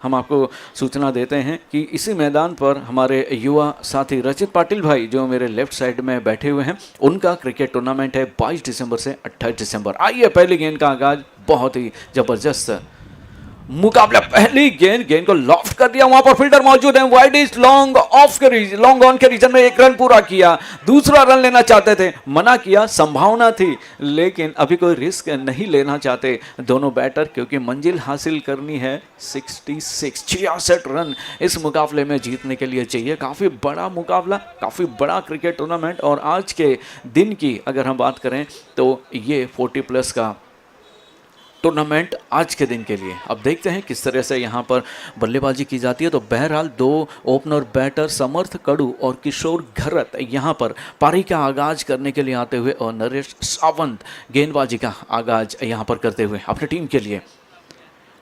हम आपको सूचना देते हैं कि इसी मैदान पर हमारे युवा साथी रचित पाटिल भाई जो मेरे लेफ्ट साइड में बैठे हुए हैं, उनका क्रिकेट टूर्नामेंट है 22 दिसंबर से 28 दिसंबर। आइए पहली गेंद का आगाज, बहुत ही जबरदस्त मुकाबला। पहली गेंद को लॉफ्ट कर दिया, वहां पर फील्डर मौजूद है, वाइड इज लॉन्ग ऑन के रीजन में एक रन पूरा किया। दूसरा रन लेना चाहते थे, मना किया, संभावना थी लेकिन अभी कोई रिस्क नहीं लेना चाहते दोनों बैटर, क्योंकि मंजिल हासिल करनी है 66 रन इस मुकाबले में जीतने के लिए चाहिए। काफी बड़ा मुकाबला, काफी बड़ा क्रिकेट टूर्नामेंट, और आज के दिन की अगर हम बात करें तो ये 40+ का टूर्नामेंट आज के दिन के लिए। अब देखते हैं किस तरह से यहाँ पर बल्लेबाजी की जाती है। तो बहरहाल दो ओपनर बैटर समर्थ कड़ू और किशोर घरत यहाँ पर पारी का आगाज करने के लिए आते हुए, और नरेश सावंत गेंदबाजी का आगाज यहाँ पर करते हुए अपनी टीम के लिए।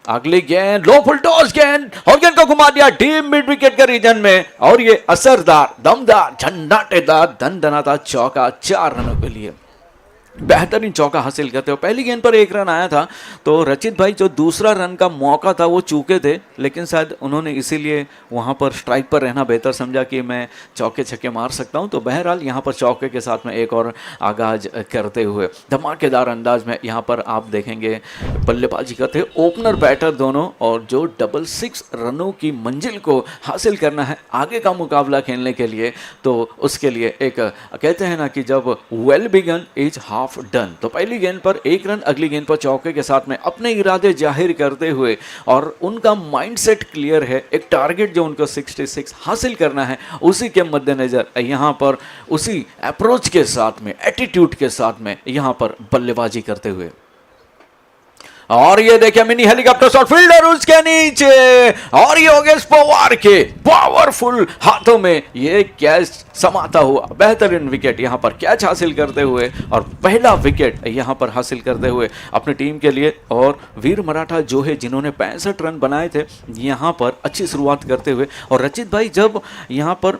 अगली गेंद लो फुल टॉस गेंद, और गेंद को घुमा दिया डीप मिड विकेट के रीजन में, और ये असरदार, दमदार, झंडाटेदार, दनदनाता चौका 4 रनों के लिए। बेहतरीन चौका हासिल करते हो। पहली गेंद पर 1 रन आया था, तो रचित भाई जो दूसरा रन का मौका था वो चूके थे, लेकिन शायद उन्होंने इसीलिए वहां पर स्ट्राइक पर रहना बेहतर समझा कि मैं चौके छक्के मार सकता हूं। तो बहरहाल यहां पर चौके के साथ में एक और आगाज करते हुए धमाकेदार अंदाज में यहां पर आप देखेंगे बल्लेबाजी करते ओपनर बैटर दोनों, और जो 66 रनों की मंजिल को हासिल करना है आगे का मुकाबला खेलने के लिए, तो उसके लिए एक कहते हैं ना कि जब well begun is half done. तो पहली गेंद पर 1 रन, अगली गेंद पर चौके के साथ में अपने इरादे जाहिर करते हुए, और उनका माइंडसेट क्लियर है, एक टारगेट जो उनको 66 हासिल करना है, उसी के मद्देनजर यहां पर उसी अप्रोच के साथ में, एटीट्यूड के साथ में यहां पर बल्लेबाजी करते हुए। और ये देखिए मिनी हेलीकॉप्टर शॉट, फील्डर उसके नीचे, और ये योगेश पवार के पावरफुल हाथों में ये कैच समाता हुआ, बेहतरीन विकेट यहां पर कैच हासिल करते हुए, और पहला विकेट यहां पर हासिल करते हुए अपनी टीम के लिए। और वीर मराठा जो है जिन्होंने 65 रन बनाए थे, यहां पर अच्छी शुरुआत करते हुए, और रचित भाई जब यहां पर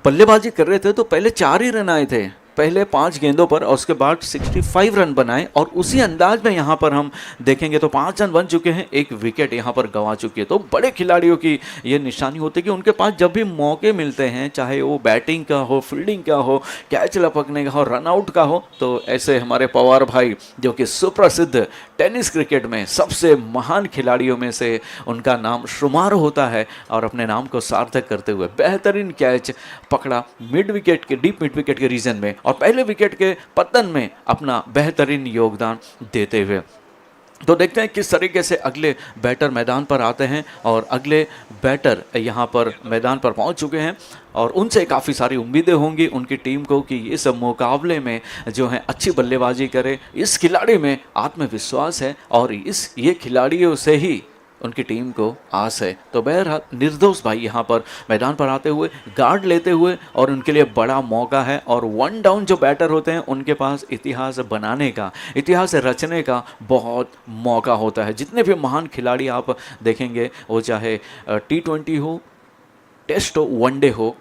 बल्लेबाजी कर रहे थे तो पहले 4 ही रन आए थे पहले 5 गेंदों पर, और उसके बाद 65 रन बनाए, और उसी अंदाज में यहाँ पर हम देखेंगे तो 5 रन बन चुके हैं, 1 विकेट यहाँ पर गंवा चुके हैं। तो बड़े खिलाड़ियों की ये निशानी होती है कि उनके पास जब भी मौके मिलते हैं, चाहे वो बैटिंग का हो, फील्डिंग का हो, कैच लपकने का हो, रनआउट का हो, तो ऐसे हमारे पवार भाई जो कि सुप्रसिद्ध टेनिस क्रिकेट में सबसे महान खिलाड़ियों में से उनका नाम शुमार होता है, और अपने नाम को सार्थक करते हुए बेहतरीन कैच पकड़ा मिड विकेट के, डीप मिड विकेट के रीजन में, और पहले विकेट के पतन में अपना बेहतरीन योगदान देते हुए। तो देखते हैं किस तरीके से अगले बैटर मैदान पर आते हैं, और अगले बैटर यहां पर मैदान पर पहुंच चुके हैं, और उनसे काफ़ी सारी उम्मीदें होंगी उनकी टीम को कि इस मुकाबले में जो है अच्छी बल्लेबाजी करे। इस खिलाड़ी में आत्मविश्वास है, और ये खिलाड़ियों से ही उनकी टीम को आस है। तो बहरहाल निर्दोष भाई यहाँ पर मैदान पर आते हुए, गार्ड लेते हुए, और उनके लिए बड़ा मौका है। और 1 डाउन जो बैटर होते हैं उनके पास इतिहास बनाने का, इतिहास रचने का बहुत मौका होता है। जितने भी महान खिलाड़ी आप देखेंगे, वो चाहे T20 हो, टेस्ट हो, वनडे हो,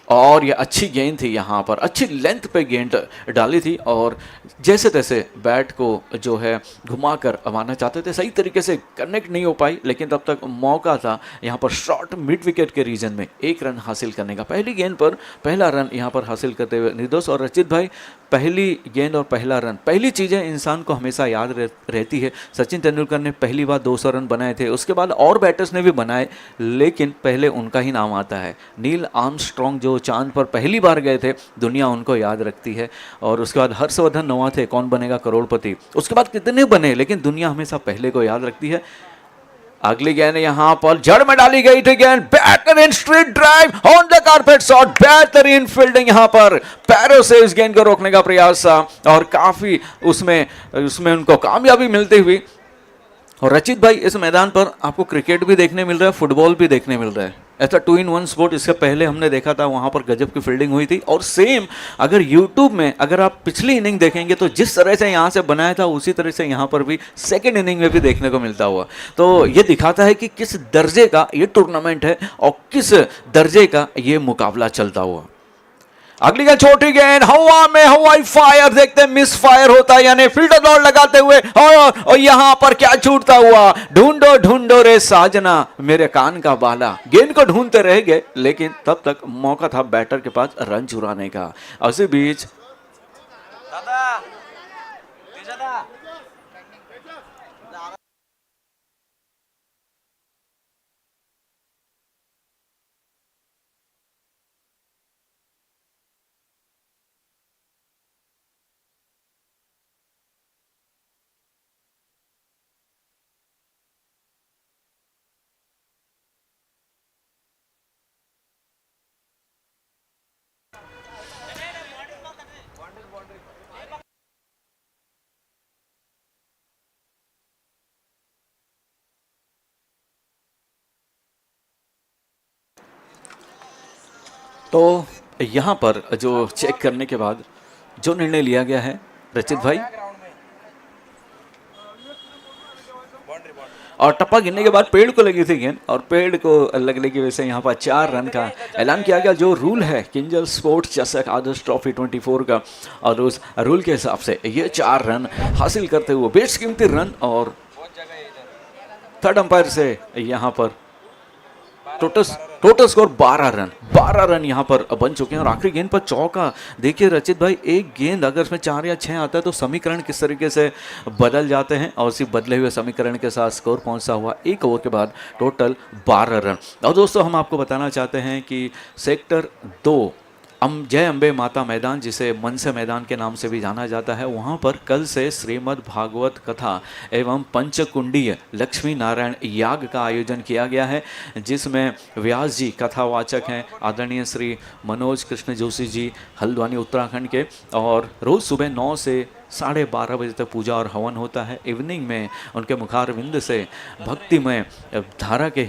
और ये अच्छी गेंद थी यहाँ पर, अच्छी लेंथ पे गेंद डाली थी, और जैसे तैसे बैट को जो है घुमाकर मारना चाहते थे, सही तरीके से कनेक्ट नहीं हो पाई, लेकिन तब तक मौका था यहाँ पर शॉर्ट मिड विकेट के रीजन में 1 रन हासिल करने का। पहली गेंद पर पहला रन यहाँ पर हासिल करते हुए निर्दोष और रचित भाई, पहली गेंद और पहला रन, पहली चीज़ें इंसान को हमेशा याद रहती है। सचिन तेंदुलकर ने पहली बार 200 रन बनाए थे, उसके बाद और बैटर्स ने भी बनाए, लेकिन पहले उनका ही नाम आता है। नील आर्मस्ट्रॉन्ग जो चांद पर पहली बार गए थे, दुनिया उनको याद रखती है। और उसके बाद हर्षवर्धन नोआ थे, कौन बनेगा करोड़पति, उसके बाद कितने बने, लेकिन दुनिया हमेशा पहले को याद रखती है। अगली गेंद यहां पर जड़ में डाली गई थी गेंद, बेहतरीन street drive on the carpet shot, बेहतरीन फील्डिंग यहां पर, पैरों से इस गेंद को रोकने का प्रयास था, और काफी उसमें उनको कामयाबी मिलती हुई। और रचित भाई, इस मैदान पर आपको क्रिकेट भी देखने मिल रहा है, फुटबॉल भी देखने मिल रहा है, ऐसा 2 in 1 स्पोर्ट। इससे पहले हमने देखा था, वहां पर गजब की फील्डिंग हुई थी। और सेम अगर यूट्यूब में अगर आप पिछली इनिंग देखेंगे, तो जिस तरह से यहां से बनाया था, उसी तरह से यहां पर भी सेकेंड इनिंग में भी देखने को मिलता हुआ। तो ये दिखाता है कि किस दर्जे का ये टूर्नामेंट है, और किस दर्जे का ये मुकाबला चलता हुआ। अगली गेंद छोटी गेंद हवा में, हवाई फायर, देखते हैं मिस फायर होता है यानी फील्डर दौड़ लगाते हुए, और यहां पर क्या छूटता हुआ, ढूंढो ढूंढो रे साजना मेरे कान का बाला। गेंद को ढूंढते रह गए लेकिन तब तक मौका था बैटर के पास रन चुराने का। उसी बीच तो यहाँ पर जो चेक करने के बाद जो निर्णय लिया गया है रचित भाई, और टप्पा गिरने के बाद पेड़ को लगी थी गेंद और पेड़ को लगने की वजह से यहाँ पर 4 रन का ऐलान किया गया। जो रूल है किंजल स्पोर्ट्स चषक आदर्श ट्रॉफी 24 का, और उस रूल के हिसाब से ये 4 रन हासिल करते हुए बेशकीमती रन, और थर्ड अंपायर से यहाँ पर टोटल स्कोर 12 रन यहाँ पर बन चुके हैं। और आखिरी गेंद पर चौका, देखिए रचित भाई, एक गेंद अगर इसमें 4 या 6 आता है तो समीकरण किस तरीके से बदल जाते हैं, और उसी बदले हुए समीकरण के साथ स्कोर पहुंचा हुआ 1 ओवर के बाद टोटल 12 रन। और दोस्तों हम आपको बताना चाहते हैं कि सेक्टर 2 जय अम्बे माता मैदान, जिसे मनसे मैदान के नाम से भी जाना जाता है, वहाँ पर कल से श्रीमद् भागवत कथा एवं पंचकुंडीय लक्ष्मी नारायण याग का आयोजन किया गया है, जिसमें व्यास जी कथावाचक हैं, आदरणीय श्री मनोज कृष्ण जोशी जी हल्द्वानी उत्तराखंड के, और रोज़ सुबह 9 से 12:30 बजे तक पूजा और हवन होता है। इवनिंग में उनके मुखारविंद से भक्तिमय धारा के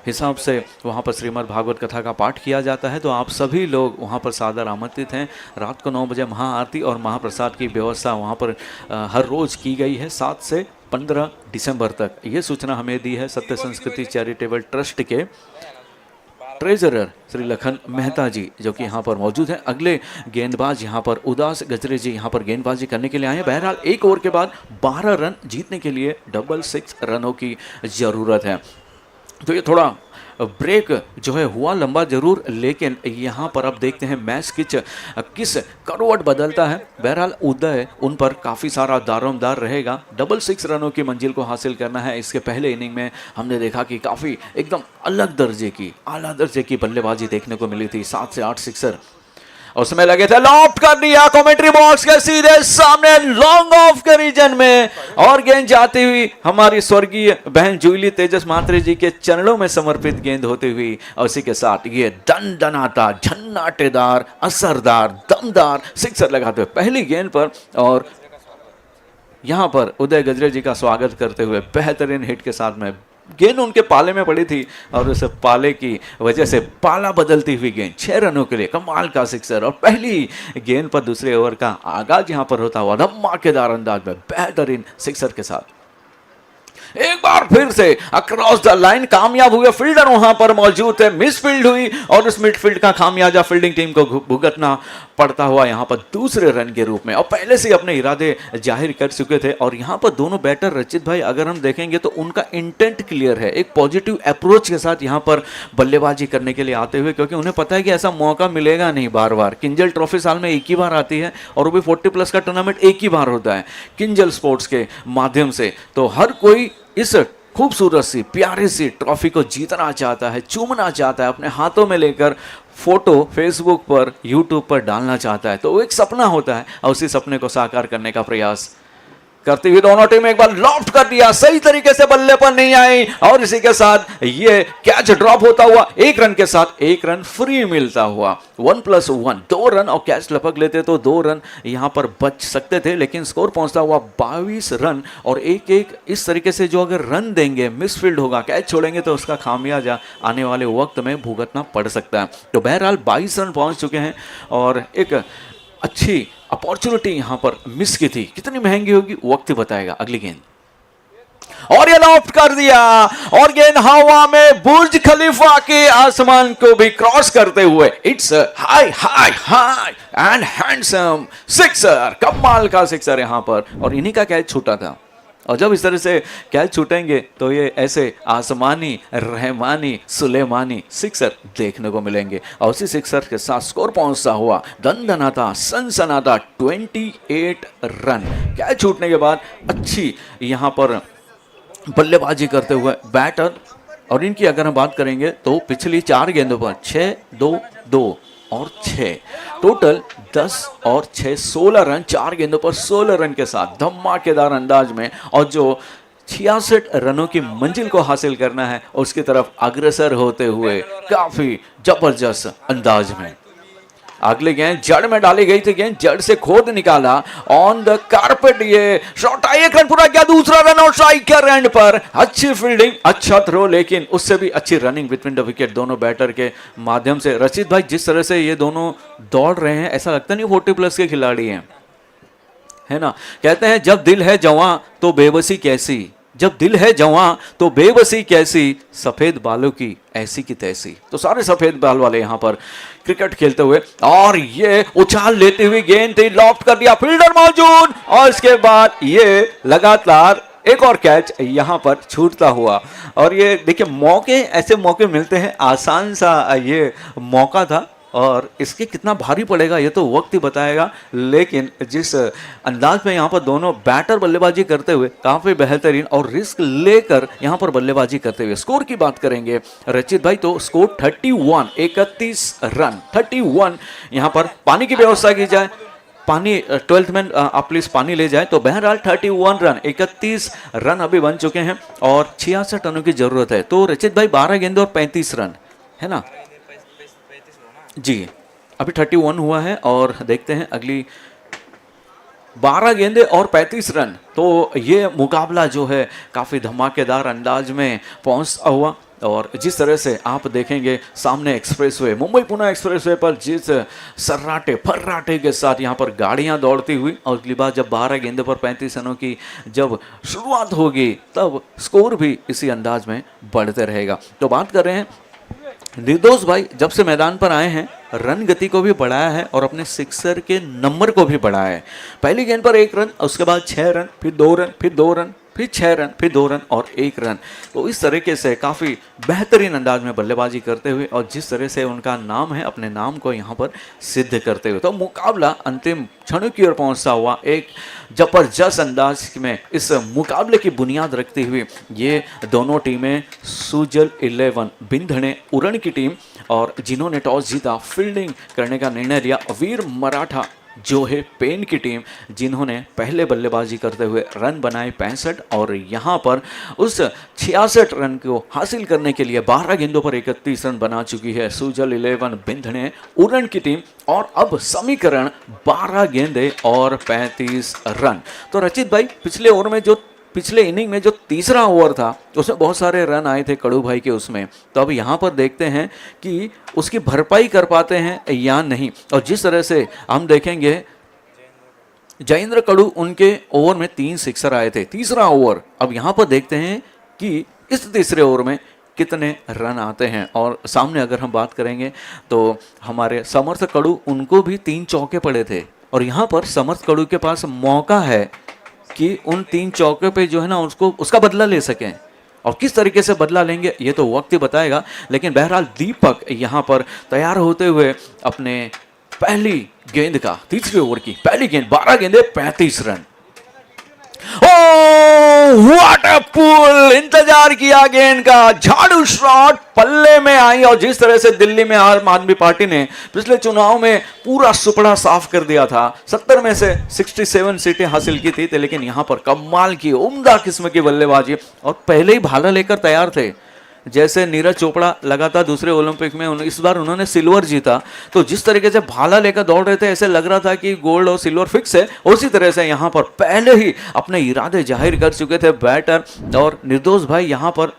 हिसाब से वहाँ पर श्रीमद् भागवत कथा का पाठ किया जाता है। तो आप सभी लोग वहाँ पर सादर आमंत्रित हैं। रात को 9 बजे महाआरती और महाप्रसाद की व्यवस्था वहाँ पर हर रोज़ की गई है 7 से 15 दिसंबर तक। ये सूचना हमें दी है सत्य संस्कृति चैरिटेबल ट्रस्ट के ट्रेजरर श्री लखन मेहता जी, जो कि यहाँ पर मौजूद हैं। अगले गेंदबाज यहाँ पर उदास गजरे जी यहाँ पर गेंदबाजी करने के लिए आए हैं। बहरहाल 1 ओवर के बाद 12 रन जीतने के लिए 6 रनों की ज़रूरत है। तो ये थोड़ा ब्रेक जो है हुआ लंबा जरूर, लेकिन यहाँ पर अब देखते हैं मैच किस करवट बदलता है। बहरहाल उदय उन पर काफ़ी सारा दारोमदार रहेगा। 6 रनों की मंजिल को हासिल करना है। इसके पहले इनिंग में हमने देखा कि काफ़ी एकदम अलग दर्जे की, आला दर्जे की बल्लेबाजी देखने को मिली थी। 7 से 8 सिक्सर उसमें लगे थे। लॉफ्ट कर दिया कमेंट्री बॉक्स के सीधे सामने लॉन्ग ऑफ के रीजन में, और गेंद जाती हुई हमारी स्वर्गीय बहन जूली तेजस मात्रे जी के चरणों में समर्पित गेंद होती हुई, और उसी के साथ ये दनदनाता झन्नाटेदार असरदार दमदार सिक्सर लगाते हुए पहली गेंद पर, और यहां पर उदय गजरे जी का स्वागत करते हुए बेहतरीन हिट के साथ में गेंद उनके पाले में पड़ी थी, और उस पाले की वजह से पाला बदलती हुई गेंद 6 रनों के लिए कमाल का सिक्सर। और पहली गेंद पर दूसरे ओवर का आगाज यहां पर होता हुआ धमाकेदार अंदाज में बेहतरीन सिक्सर के साथ एक बार फिर से अक्रॉस द लाइन कामयाब हुए। फील्डर वहां पर मौजूद थे, मिसफील्ड हुई, और उस मिडफील्ड का खामियाजा फील्डिंग टीम को भुगतना पड़ता हुआ यहां पर दूसरे रन के रूप में। और पहले से अपने इरादे जाहिर कर चुके थे, और यहां पर दोनों बैटर रचित भाई अगर हम देखेंगे तो उनका इंटेंट क्लियर है, एक पॉजिटिव अप्रोच के साथ यहां पर बल्लेबाजी करने के लिए आते हुए, क्योंकि उन्हें पता है कि ऐसा मौका मिलेगा नहीं बार बार। किंजल ट्रॉफी साल में एक ही बार आती है, और वो भी 40+ का टूर्नामेंट एक ही बार होता है किंजल स्पोर्ट्स के माध्यम से। तो हर कोई इस खूबसूरत सी प्यारी सी ट्रॉफी को जीतना चाहता है, चूमना चाहता है, अपने हाथों में लेकर फोटो फेसबुक पर यूट्यूब पर डालना चाहता है। तो वो एक सपना होता है, और उसी सपने को साकार करने का प्रयास करती हुई दोनों टीम एक बार लॉफ्ट कर दिया, सही तरीके से बल्ले पर नहीं आई, और इसी के साथ ये कैच ड्रॉप होता हुआ 1 रन के साथ 1 रन फ्री मिलता हुआ। 1+1 2 रन, और कैच लपक लेते तो 2 रन यहां पर बच सकते थे, लेकिन स्कोर पहुंचता हुआ 22 रन। और एक इस तरीके से जो अगर रन देंगे, मिसफील्ड होगा, कैच छोड़ेंगे तो उसका खामियाजा आने वाले वक्त में भुगतना पड़ सकता है। तो बहरहाल 22 रन पहुंच चुके हैं, और एक अच्छी अपॉर्चुनिटी यहां पर मिस की थी। कितनी महंगी होगी वक्त बताएगा। अगली गेंद और ये लॉफ्ट कर दिया और गेंद हवा में बुर्ज खलीफा के आसमान को भी क्रॉस करते हुए it's high high high and handsome sixer, कमाल का सिक्सर यहां पर। और इन्हीं का कैच छूटा था और जब इस तरह से कैच छूटेंगे तो ये ऐसे आसमानी, रहमानी, सुलेमानी सिक्सर देखने को मिलेंगे। और उसी सिक्सर के साथ स्कोर पहुंचता हुआ दनदनाता सनसनाता 28 रन। कैच छूटने के बाद अच्छी यहाँ पर बल्लेबाजी करते हुए बैटर, और इनकी अगर हम बात करेंगे तो पिछली 4 गेंदों पर 6, 2, 2 और 6, टोटल 10 और 6 16 रन 4 गेंदों पर 16 रन के साथ धमाकेदार अंदाज में। और जो 66 रनों की मंजिल को हासिल करना है उसकी तरफ अग्रसर होते हुए काफी जबरदस्त अंदाज में। अगली गेंद जड़ में डाली गई थी, गेंद जड़ से खोद निकाला ऑन द कारपेट, ये शॉट आई, 1 रन पूरा किया, दूसरा रन और स्ट्राइकर एंड पर। अच्छी फील्डिंग, अच्छा थ्रो, लेकिन उससे भी अच्छी रनिंग बिटवीन द विकेट दोनों बैटर के माध्यम से। रचित भाई, जिस तरह से ये दोनों दौड़ रहे हैं ऐसा लगता नहीं 40+ के खिलाड़ी हैं, है ना। कहते हैं जब दिल है जवां तो बेबसी कैसी, जब दिल है जवां तो बेबसी कैसी, सफेद बालों की ऐसी की तैसी। तो सारे सफेद बाल वाले यहां पर क्रिकेट खेलते हुए, और ये उछाल लेती हुई गेंद थी, लॉफ्ट कर दिया, फील्डर मौजूद, और इसके बाद ये लगातार एक और कैच यहां पर छूटता हुआ। और ये देखिए मौके, ऐसे मौके मिलते हैं, आसान सा ये मौका था और इसके कितना भारी पड़ेगा ये तो वक्त ही बताएगा। लेकिन जिस अंदाज में यहाँ पर दोनों बैटर बल्लेबाजी करते हुए काफ़ी बेहतरीन और रिस्क लेकर यहाँ पर बल्लेबाजी करते हुए, स्कोर की बात करेंगे रचित भाई तो स्कोर 31 रन 31। यहाँ पर पानी की व्यवस्था की जाए, पानी 12th में आप प्लीज पानी ले जाए, तो बहरहाल 31 रन 31 रन अभी बन चुके हैं और 66 रनों की जरूरत है। तो रचित भाई 12 गेंद और 35 रन है ना जी, अभी 31 हुआ है और देखते हैं अगली 12 गेंदे और 35 रन। तो ये मुकाबला जो है काफ़ी धमाकेदार अंदाज में पहुंचता हुआ। और जिस तरह से आप देखेंगे सामने एक्सप्रेसवे, मुंबई पुणे एक्सप्रेसवे पर जिस सर्राटे फर्राटे के साथ यहाँ पर गाड़ियाँ दौड़ती हुई, और अगली बार जब 12 गेंदे पर 35 रनों की जब शुरुआत होगी तब स्कोर भी इसी अंदाज में बढ़ते रहेगा। तो बात कर रहे हैं निर्दोष भाई जब से मैदान पर आए हैं रन गति को भी बढ़ाया है और अपने सिक्सर के नंबर को भी बढ़ाया है। पहली गेंद पर 1 रन, उसके बाद 6 रन, फिर 2 रन, फिर 2 रन, फिर 6 रन, फिर 2 रन और 1 रन। तो इस तरीके से काफ़ी बेहतरीन अंदाज में बल्लेबाजी करते हुए और जिस तरह से उनका नाम है अपने नाम को यहाँ पर सिद्ध करते हुए, तो मुकाबला अंतिम क्षणों की ओर पहुँचता हुआ एक जबरदस्त अंदाज में इस मुकाबले की बुनियाद रखती हुई ये दोनों टीमें सुजल 11 बिंधणे उरण की टीम, और जिन्होंने टॉस जीता फील्डिंग करने का निर्णय लिया वीर मराठा जो है पेन की टीम, जिन्होंने पहले बल्लेबाजी करते हुए रन बनाए 65 और यहाँ पर उस 66 रन को हासिल करने के लिए 12 गेंदों पर 31 रन बना चुकी है सुजल 11 बिंधणे उरण की टीम। और अब समीकरण 12 गेंदे और 35 रन। तो रचित भाई पिछले इनिंग में जो तीसरा ओवर था उसमें बहुत सारे रन आए थे कड़ू भाई के उसमें, तो अब यहाँ पर देखते हैं कि उसकी भरपाई कर पाते हैं या नहीं। और जिस तरह से हम देखेंगे जयेंद्र कड़ू, उनके ओवर में 3 सिक्सर आए थे तीसरा ओवर, अब यहाँ पर देखते हैं कि इस तीसरे ओवर में कितने रन आते हैं। और सामने अगर हम बात करेंगे तो हमारे समर्थ कड़ू, उनको भी 3 चौके पड़े थे और यहाँ पर समर्थ कड़ू के पास मौका है कि उन 3 चौके पे जो है ना उसका बदला ले सकें, और किस तरीके से बदला लेंगे ये तो वक्त ही बताएगा। लेकिन बहरहाल दीपक यहाँ पर तैयार होते हुए अपने पहली गेंद का, तीसरे ओवर की पहली गेंद, 12 गेंदे 35 रन। व्हाट अ पुल, इंतजार किया गेंद का, झाड़ू शॉट पल्ले में आई, और जिस तरह से दिल्ली में आम आदमी पार्टी ने पिछले चुनाव में पूरा सुपड़ा साफ कर दिया था, 70 में से 67 सीटें हासिल की थी, लेकिन यहां पर कमाल की उम्दा किस्म की बल्लेबाजी, और पहले ही भाला लेकर तैयार थे। जैसे नीरज चोपड़ा लगातार दूसरे ओलंपिक में इस बार उन्होंने सिल्वर जीता, तो जिस तरीके से भाला लेकर दौड़ रहे थे ऐसे लग रहा था कि गोल्ड और सिल्वर फिक्स है, उसी तरह से यहाँ पर पहले ही अपने इरादे जाहिर कर चुके थे बैटर। और निर्दोष भाई यहाँ पर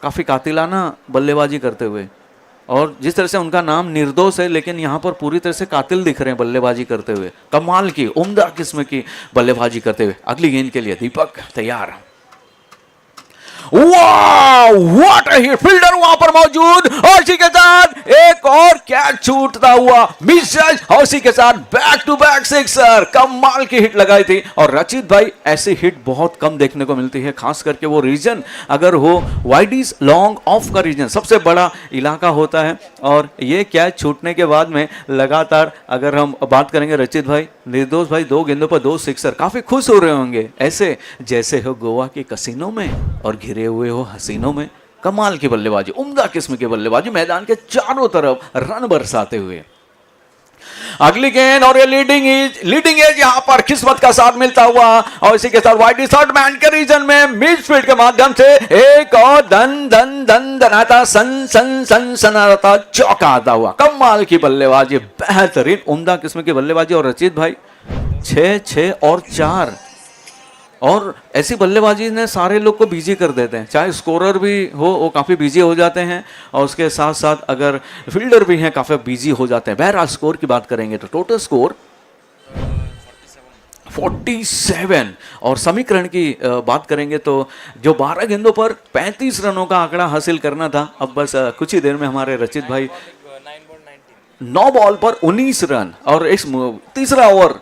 काफ़ी कातिलाना बल्लेबाजी करते हुए, और जिस तरह से उनका नाम निर्दोष है लेकिन यहाँ पर पूरी तरह से कातिल दिख रहे हैं बल्लेबाजी करते हुए, कमाल की उम्दा किस्म की बल्लेबाजी करते हुए। अगली गेंद के लिए दीपक तैयार। वाह व्हाट अ हिट, फील्डर वहां पर मौजूद और इसी के साथ एक और कैच छूटता हुआ मिस और इसी के साथ बैक टू बैक सिक्सर, कमाल की हिट लगाई थी। और रचित भाई ऐसी हिट बहुत कम देखने को मिलती है, खास करके वो रीजन अगर हो वाइडीज लॉन्ग ऑफ का रीजन सबसे बड़ा इलाका होता है। और ये कैच छूटने के बाद में लगातार अगर हम बात करेंगे रचित भाई, निर्दोष भाई 2 गेंदों पर 2 सिक्सर, काफी खुश हो रहे होंगे ऐसे जैसे हो गोवा के कसिनों में और घिरे हुए हो हसीनों में। कमाल की बल्लेबाजी, उम्दा किस्म की बल्लेबाजी, मैदान के चारों तरफ रन बरसाते हुए। अगली गेंद और ये लीडिंग एज यहां पर किस्मत का साथ मिलता हुआ और इसी के साथ वाइड थर्ड मैन के रीजन में मिडफील्ड के माध्यम से एक और धन धन धन धनाता सन सन सन सनाता चौका आता हुआ। कमाल की बल्लेबाजी, बेहतरीन उम्दा किस्म की बल्लेबाजी। और रचित भाई 6 और 4 और ऐसी बल्लेबाजी ने सारे लोग को बिजी कर देते हैं, चाहे स्कोरर भी हो वो काफ़ी बिजी हो जाते हैं और उसके साथ साथ अगर फील्डर भी हैं काफ़ी बिजी हो जाते हैं। बहरहाल स्कोर की बात करेंगे तो टोटल स्कोर 47 और समीकरण की बात करेंगे तो जो 12 गेंदों पर 35 रनों का आंकड़ा हासिल करना था, अब बस कुछ ही देर में हमारे रचित भाई 9 बॉल पर 19 रन और इस तीसरा ओवर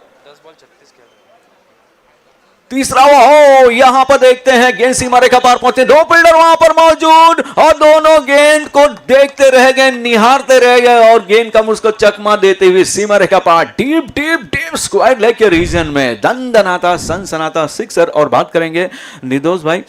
हो, यहां पर देखते हैं गेंद सीमा रेखा पार पहुंचे, 2 फील्डर वहां पर मौजूद और दोनों गेंद को देखते रह गए, निहारते रह गए और गेंद का मुझको चकमा देते हुए सीमा रेखा पार deep deep deep square leg के रीजन में दंदनाता सनसनाता सिक्सर। और बात करेंगे निर्दोष भाई,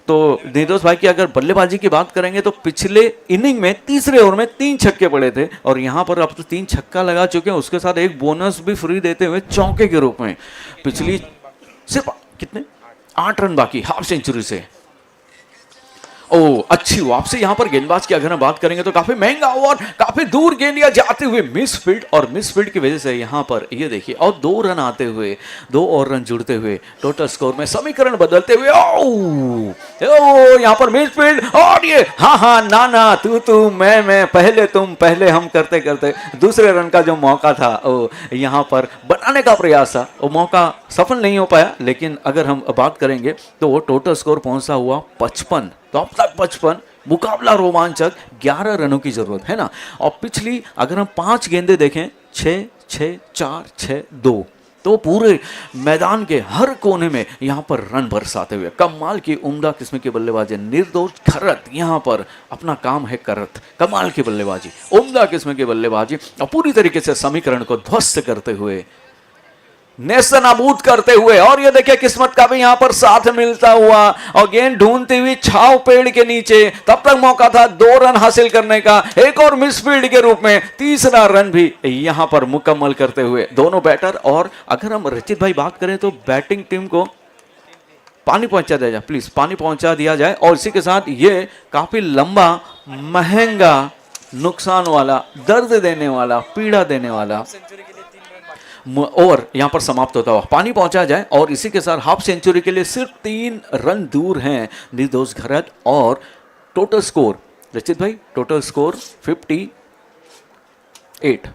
तो निर्दोष भाई की अगर बल्लेबाजी की बात करेंगे तो पिछले इनिंग में तीसरे ओवर में 3 छक्के पड़े थे और यहां पर अब तो 3 छक्का लगा चुके हैं, उसके साथ एक बोनस भी फ्री देते हुए चौके के रूप में। पिछली सिर्फ कितने 8 रन बाकी हाफ सेंचुरी से। ओ अच्छी वापसी यहां पर गेंदबाज की अगर हम बात करेंगे तो काफी महंगा ओवर, काफी दूर गेंद जाते हुए मिस फील्ड और मिस फील्ड की वजह से यहां पर ये देखिए और 2 रन आते हुए 2 और रन जुड़ते हुए टोटल स्कोर में समीकरण बदलते हुए ओ यहां पर मिस फील्ड और ये हाँ ना तू मैं पहले तुम पहले हम करते करते दूसरे रन का जो मौका था ओ यहां पर बनाने का प्रयास था, वो मौका सफल नहीं हो पाया। लेकिन अगर हम बात करेंगे तो वो टोटल स्कोर पहुंचा हुआ 55, तो अब तक 55, मुकाबला रोमांचक, 11 रनों की जरूरत है ना। और पिछली अगर हम 5 गेंदें देखें 6 6 4 6 2, तो पूरे मैदान के हर कोने में यहां पर रन बरसाते हुए कमाल की उम्दा किस्म की बल्लेबाजी। निर्दोष खरत यहां पर अपना काम है करत, कमाल की बल्लेबाजी, उम्दा किस्म की बल्लेबाजी और पूरी तरीके से समीकरण को ध्वस्त करते हुए, नेस्तनाबूद करते हुए। और ये देखिए किस्मत का भी यहां पर साथ मिलता हुआ और गेंद ढूंढती हुई छाव पेड़ के नीचे, तब तक मौका था 2 रन हासिल करने का, एक और मिसफील्ड के रूप में तीसरा रन भी यहां पर मुकम्मल करते हुए दोनों बैटर। और अगर हम रचित भाई बात करें तो बैटिंग टीम को पानी पहुंचा दिया जाए, प्लीज पानी पहुंचा दिया जाए। और इसी के साथ ये काफी लंबा, महंगा, नुकसान वाला, दर्द देने वाला, पीड़ा देने वाला ओवर यहां पर समाप्त होता हुआ पानी पहुंचा जाए। और इसी के साथ हाफ सेंचुरी के लिए सिर्फ 3 रन दूर हैं निर्दोष खरत। और टोटल स्कोर रचित भाई, टोटल स्कोर 58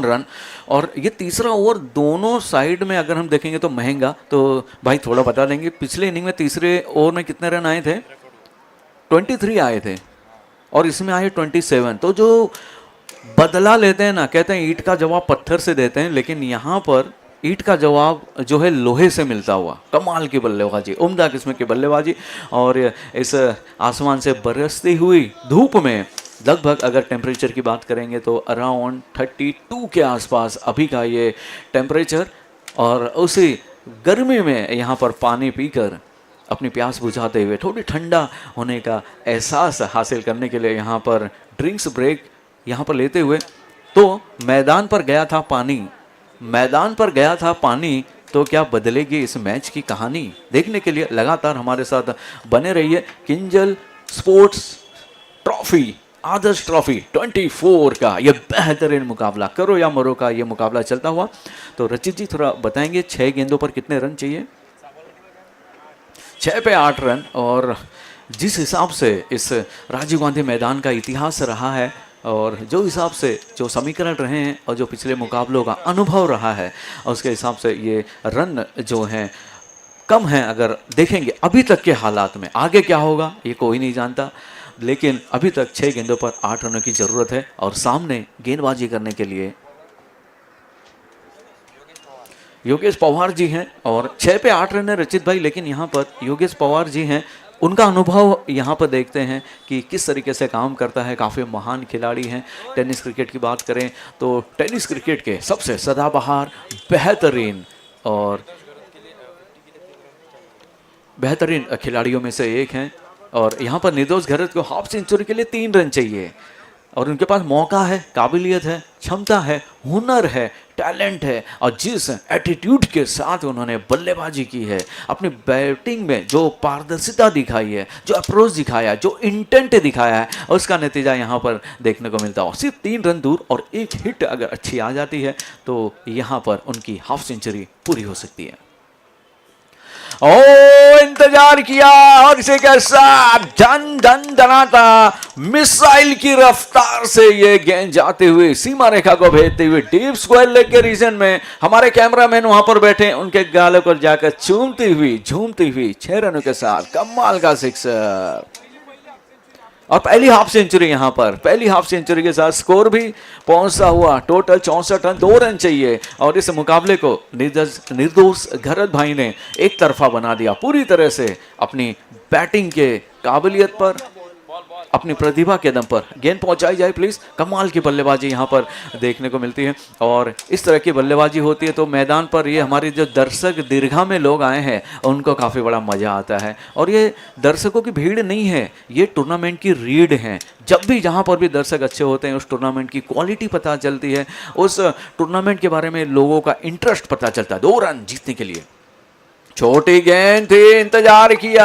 रन। और ये तीसरा ओवर दोनों साइड में अगर हम देखेंगे तो महंगा, तो भाई थोड़ा बता देंगे पिछले इनिंग में तीसरे ओवर में कितने रन आए थे? 23 आए थे और इसमें आए 27। तो जो बदला लेते हैं ना, कहते हैं ईंट का जवाब पत्थर से देते हैं, लेकिन यहाँ पर ईंट का जवाब जो है लोहे से मिलता हुआ। कमाल की बल्लेबाजी, उम्दा किस्म की बल्लेबाजी। और इस आसमान से बरसती हुई धूप में लगभग अगर टेम्परेचर की बात करेंगे तो अराउंड 32 के आसपास अभी का ये टेम्परेचर। और उसी गर्मी में यहाँ पर पानी पीकर अपनी प्यास बुझाते हुए थोड़ी ठंडा होने का एहसास हासिल करने के लिए यहाँ पर ड्रिंक्स ब्रेक यहाँ पर लेते हुए, तो मैदान पर गया था पानी, तो क्या बदलेगी इस मैच की कहानी? देखने के लिए लगातार हमारे साथ बने रहिए। किंजल स्पोर्ट्स ट्रॉफी, आदर्श ट्रॉफी 24 का ये बेहतरीन मुकाबला, करो या मरो का ये मुकाबला चलता हुआ। तो रचित जी थोड़ा बताएंगे 6 गेंदों पर कितने रन चाहिए? 6 पे 8 रन। और जिस हिसाब से इस राजीव गांधी मैदान का इतिहास रहा है और जो हिसाब से जो समीकरण रहे हैं और जो पिछले मुकाबलों का अनुभव रहा है, उसके हिसाब से ये रन जो हैं कम हैं अगर देखेंगे अभी तक के हालात में। आगे क्या होगा ये कोई नहीं जानता, लेकिन अभी तक 6 गेंदों पर 8 रनों की ज़रूरत है और सामने गेंदबाजी करने के लिए योगेश पवार जी हैं और 6 पे 8 रन है रचित भाई, लेकिन यहाँ पर योगेश पवार जी हैं, उनका अनुभव यहाँ पर देखते हैं कि किस तरीके से काम करता है। काफ़ी महान खिलाड़ी हैं। टेनिस क्रिकेट की बात करें तो टेनिस क्रिकेट के सबसे सदाबहार बेहतरीन खिलाड़ियों में से एक हैं और यहाँ पर निर्दोष घरत को हाफ सेंचुरी के लिए 3 रन चाहिए और उनके पास मौका है, काबिलियत है, क्षमता है, हुनर है, टैलेंट है और जिस एटीट्यूड के साथ उन्होंने बल्लेबाजी की है, अपनी बैटिंग में जो पारदर्शिता दिखाई है, जो अप्रोच दिखाया, जो इंटेंट दिखाया है, उसका नतीजा यहाँ पर देखने को मिलता है। सिर्फ 3 रन दूर और एक हिट अगर अच्छी आ जाती है तो यहाँ पर उनकी हाफ सेंचुरी पूरी हो सकती है। ओ इंतजार किया और इसे कैसा धन धन धनाता मिसाइल की रफ्तार से ये गेंद जाते हुए सीमा रेखा को भेजते हुए डीप स्क्वायर लेग के रीजन में हमारे कैमरामैन वहां पर बैठे, उनके गालों पर जाकर झूमती हुई 6 रनों के साथ कमाल का सिक्सर और पहली हाफ सेंचुरी। यहाँ पर पहली हाफ सेंचुरी के साथ स्कोर भी पहुंचता हुआ टोटल 64 रन, 2 रन चाहिए और इस मुकाबले को निर्दोष घरत भाई ने एक तरफा बना दिया पूरी तरह से अपनी बैटिंग के काबिलियत पर, अपनी प्रतिभा के दम पर। गेंद पहुंचाई जाए प्लीज। कमाल की बल्लेबाजी यहाँ पर देखने को मिलती है और इस तरह की बल्लेबाजी होती है तो मैदान पर ये हमारे जो दर्शक दीर्घा में लोग आए हैं उनको काफ़ी बड़ा मज़ा आता है और ये दर्शकों की भीड़ नहीं है, ये टूर्नामेंट की रीढ़ है। जब भी जहाँ पर भी दर्शक अच्छे होते हैं उस टूर्नामेंट की क्वालिटी पता चलती है, उस टूर्नामेंट के बारे में लोगों का इंटरेस्ट पता चलता है। 2 रन जीतने के लिए छोटी गेंद थी, इंतजार किया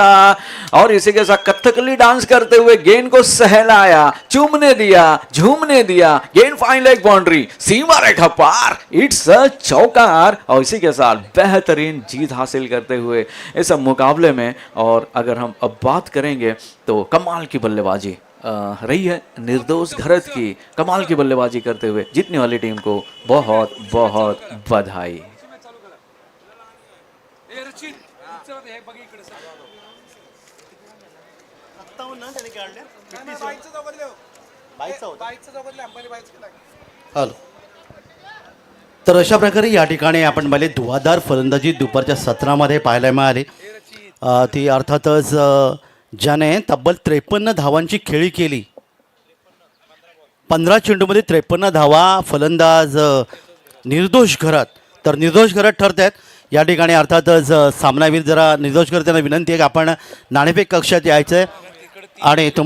और इसी के साथ कथकली डांस करते हुए गेंद को सहलाया, चूमने दिया, झूमने दिया। गेंद फाइन लेग बाउंड्री, सीमा रेखा पार, इट्स अ चौकार और इसी के साथ बेहतरीन जीत हासिल करते हुए इस मुकाबले में। और अगर हम अब बात करेंगे तो कमाल की बल्लेबाजी रही है निर्दोष घरत की, कमाल की बल्लेबाजी करते हुए जीतने वाली टीम को बहुत बहुत बधाई। हॅलो, तर अशा प्रकारे या ठिकाणी आपण भले धुवाधार फलंदाजी दुपारच्या सत्रामध्ये पाहायला मिळाली। ती अर्थातच ज्याने तब्बल 53 धावांची खेळी केली, 15 चेंडूमध्ये 53 धावा फलंदाज निर्दोष घरत, तर निर्दोष घरत ठरत आहेत या ठिकाणी। अर्थातच सामनावीर जरा निर्दोष घरत त्यांना विनंती आहे की आपण नाणेफेक कक्षात यायचं आहे आणि